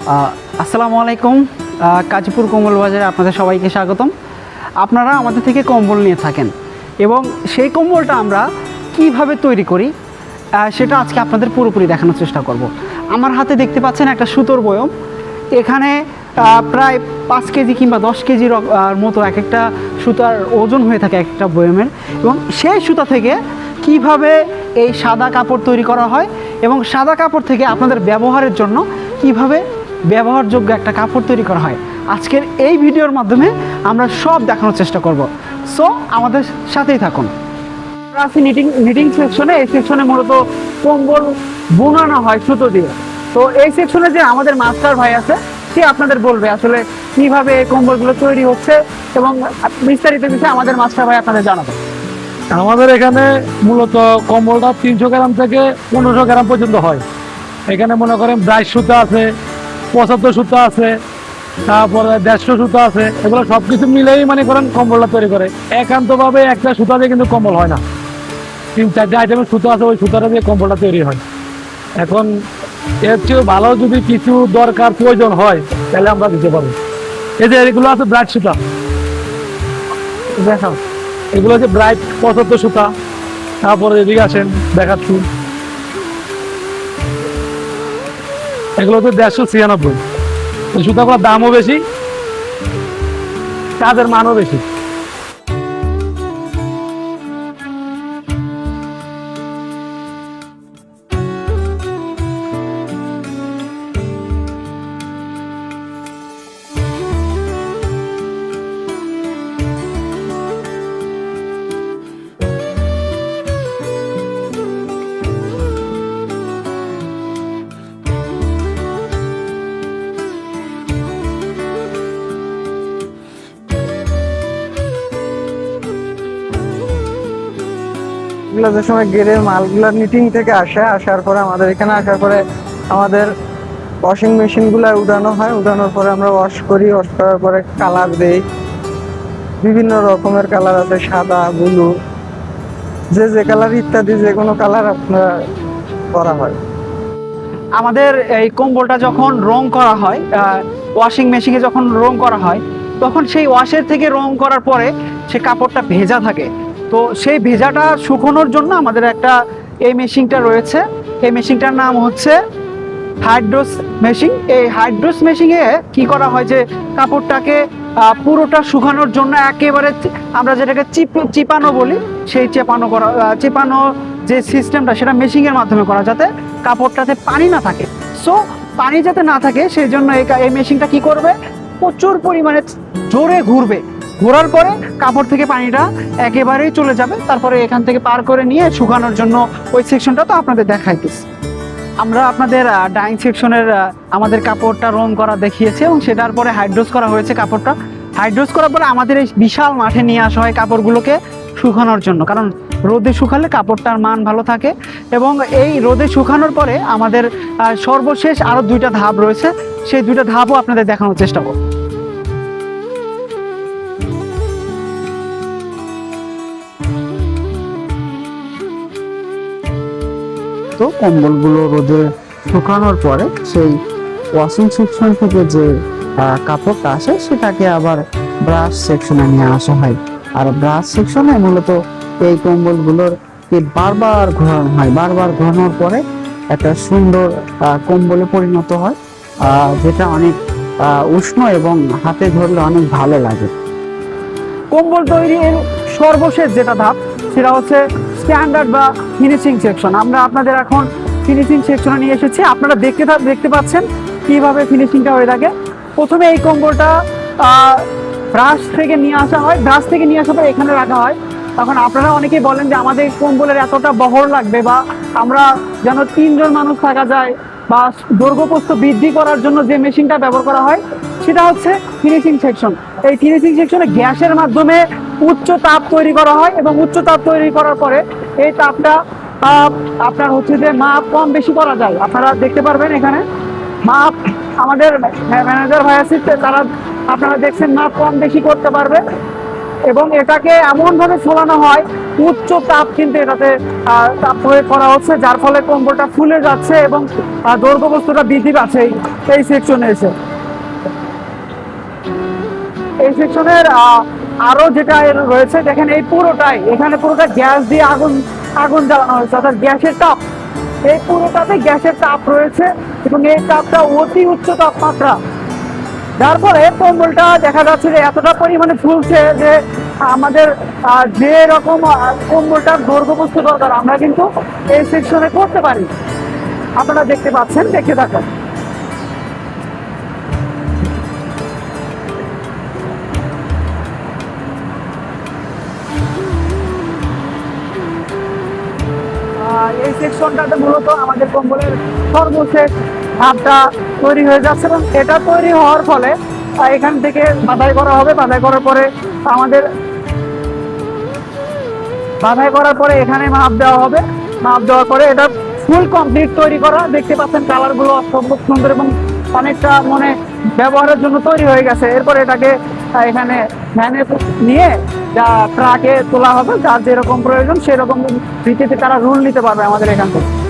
আসসালামু আলাইকুম। গাজীপুর কম্বল বাজারে আপনাদের সবাইকে স্বাগতম। আপনারা আমাদের থেকে কম্বল নিয়ে থাকেন এবং সেই কম্বলটা আমরা কিভাবে তৈরি করি সেটা আজকে আপনাদের পুরোপুরি দেখানোর চেষ্টা করব। আমার হাতে দেখতে পাচ্ছেন একটা সুতোর বয়ম। এখানে প্রায় 5 কেজি কিংবা 10 কেজির মতো এক একটা সুতার ওজন হয়ে থাকে একটা বয়মের, এবং সেই সুতা থেকে কিভাবে এই সাদা কাপড় তৈরি করা হয় এবং সাদা কাপড় থেকে আপনাদের ব্যবহারের জন্য কিভাবে ব্যবহারযোগ্য একটা কাপড় তৈরি করা হয়, আজকের এই ভিডিওর মাধ্যমে আমরা সব দেখানোর চেষ্টা করব। সো আমাদের সাথেই থাকুন। আমরা আছি নিটিং সেকশনে। এই সেকশনে মূলত কম্বল বোনানো হয় সুতো দিয়ে। তো এই সেকশনে যে আমাদের মাস্টার ভাই আছে, সে আপনাদের বলবে আসলে কিভাবে এই কম্বলগুলো তৈরি হচ্ছে এবং বিস্তারিত বিষয়ে আমাদের মাস্টার ভাই আপনাদের জানাবে। আমাদের এখানে মূলত কম্বলটা 300 গ্রাম থেকে 1500 গ্রাম পর্যন্ত হয়। এখানে মনে করেন 22 সুতা আছে, 75 সুতা আছে, তারপরে 150 সুতা আছে। এগুলো সবকিছু মিলেই মনে করেন কম্বলটা তৈরি করে। একান্তভাবে একটা সুতা দিয়ে কিন্তু কম্বল হয় না। 3-4টে আইটেমের সুতা আছে, ওই সুতাটা দিয়ে কম্বলটা তৈরি হয়। এখন এর চেয়েও ভালো যদি কিছু দরকার প্রয়োজন হয় তাহলে আমরা দিতে পারবো। এই যে এগুলো আছে ব্রাইট সুতা, দেখাও। এগুলো হচ্ছে ব্রাইট 75 সুতা। তারপরে এদিকে আসেন দেখাচ্ছি, এগুলো হচ্ছে 196। এই সুতাগুলোর দামও বেশি, কাজের মানও বেশি। যে সময় গেরের মালগুলো নিটিং থেকে আসার পরে আমাদের এখানে আসার পরে আমাদের ওয়াশিং মেশিন গুলা উঠানো হয়। উঠানোর পরে আমরা ওয়াশ করি। ওয়াশ করার পরে কালার দেই, বিভিন্ন রকমের কালার আছে, সাদা, ব্লু, যে কালার ইত্যাদি যে কোনো কালার আপনারা করা হয়। আমাদের এই কম্বলটা যখন রং করা হয়, ওয়াশিং মেশিনে যখন রং করা হয়, তখন সেই ওয়াশের থেকে রং করার পরে সে কাপড়টা ভেজা থাকে। তো সেই ভেজাটা শুকানোর জন্য আমাদের একটা এই মেশিনটা রয়েছে। এই মেশিনটার নাম হচ্ছে হাইড্রোস মেশিন। এই হাইড্রোস মেশিনে কি করা হয় যে কাপড়টাকে পুরোটা শুকানোর জন্য একেবারে আমরা যেটাকে চিপানো বলি, সেই চেপানো যে সিস্টেমটা সেটা মেশিনের মাধ্যমে করা, যাতে কাপড়টাতে পানি না থাকে। সো পানি যাতে না থাকে সেই জন্য এই মেশিনটা কি করবে, প্রচুর পরিমাণে জোরে ঘুরবে। ঘোরার পরে কাপড় থেকে পানিটা একেবারেই চলে যাবে। তারপরে এখান থেকে পার করে নিয়ে শুকানোর জন্য ওই সেকশনটা তো আপনাদের দেখাইতেছি। আমরা আপনাদের ডাইং সেকশনের আমাদের কাপড়টা রং করা দেখিয়েছি এবং সেটার পরে হাইড্রোস করা হয়েছে। কাপড়টা হাইড্রোস করার পরে আমাদের এই বিশাল মাঠে নিয়ে আসা হয় কাপড়গুলোকে শুকানোর জন্য, কারণ রোদে শুকালে কাপড়টার মান ভালো থাকে। এবং এই রোদে শুকানোর পরে আমাদের সর্বশেষ আরও 2টা ধাপ রয়েছে, সেই 2টা ধাপও আপনাদের দেখানোর চেষ্টা করব। তো কম্বলগুলো রোদে শুকানোর পরে সেই ওয়াশিং সেকশন থেকে যে কাপড়টা আসে সেটাকে আবার ব্রাশ সেকশনে নিয়ে আসা হয়। আর ব্রাশ সেকশনে মূলত এই কম্বলগুলোর বারবার ঘোরানো হয়। বারবার ঘোরানোর পরে একটা সুন্দর কম্বলে পরিণত হয়, যেটা অনেক উষ্ণ এবং হাতে ধরলে অনেক ভালো লাগে। কম্বল তৈরির সর্বশেষ যেটা ধাপ সেটা হচ্ছে স্ট্যান্ডার্ড বা ফিনিশিং সেকশন। আমরা আপনাদের এখন ফিনিশিং সেকশনে নিয়ে এসেছি। আপনারা দেখতে পাচ্ছেন কিভাবে ফিনিশিংটা হয়ে থাকে। প্রথমে এই কম্বলটা ব্রাশ থেকে নিয়ে আসা হয়। ব্রাশ থেকে নিয়ে আসার পর এখানে রাখা হয়। তখন আপনারা অনেকেই বলেন যে আমাদের কম্বলের এতটা বহর লাগবে, বা আমরা যেন 3 জন মানুষ থাকা যায়, বা দৈর্ঘ্যপ্রস্থ বৃদ্ধি করার জন্য যে মেশিনটা ব্যবহার করা হয় সেটা হচ্ছে ফিনিশিং সেকশন। এই ফিনিশিং সেকশনে গ্যাসের মাধ্যমে উচ্চ তাপ তৈরি করা হয় এবং উচ্চ তাপ তৈরি করার পরে এই তাপটা আপনার হচ্ছে যে মাপ কম বেশি করা যায়। আপনারা দেখতে পারবেন এখানে মাপ আমাদের ম্যানেজার ভাই আছে, তারা আপনারা দেখছেন মাপ কম বেশি করতে পারবে। এবং এটাকে এমনভাবে ফোলানো হয় উচ্চ তাপ কিন্তু এটাতে তাপ প্রয়োগ করা হচ্ছে, যার ফলে কম্বলটা ফুলে যাচ্ছে এবং দৈর্ঘ্য বস্তুটা বৃদ্ধি পাচ্ছে এই সেকশনে এসে। এই সেকশনের আরো যেটা এর রয়েছে দেখেন, এই পুরোটাই এখানে পুরোটা গ্যাস দিয়ে আগুন জ্বালানো হয়েছে, অর্থাৎ গ্যাসের তাপ। এই পুরোটাতে গ্যাসের তাপ রয়েছে এবং এই তাপটা অতি উচ্চ তাপমাত্রা, যার ফলে কম্বলটা দেখা যাচ্ছে যে এতটা পরিমাণে ফুলছে যে আমাদের যে রকম কম্বলটার দৈর্ঘ্য বস্তু দরকার আমরা কিন্তু এই সেকশনে করতে পারি। আপনারা দেখতে পাচ্ছেন, দেখতে থাকুন। এই সেকশনটাতে মূলত আমাদের কম্বলের সর্বশেষ ধাপটা তৈরি হয়ে যাচ্ছে এবং এটা তৈরি হওয়ার ফলে এখান থেকে বাধাই করা হবে। বাধাই করার পরে এখানে মাপ দেওয়া হবে। মাপ দেওয়ার পরে এটা ফুল কমপ্লিট তৈরি করা। দেখতে পাচ্ছেন কালারগুলো অসম্ভব সুন্দর এবং অনেকটা মানে ব্যবহারের জন্য তৈরি হয়ে গেছে। এরপরে এটাকে এখানে ভ্যানে নিয়ে যা ট্রাকে তোলা হবে, যার যেরকম প্রয়োজন সেরকম ভিত্তিতে তারা রুল নিতে পারবে আমাদের এখান থেকে।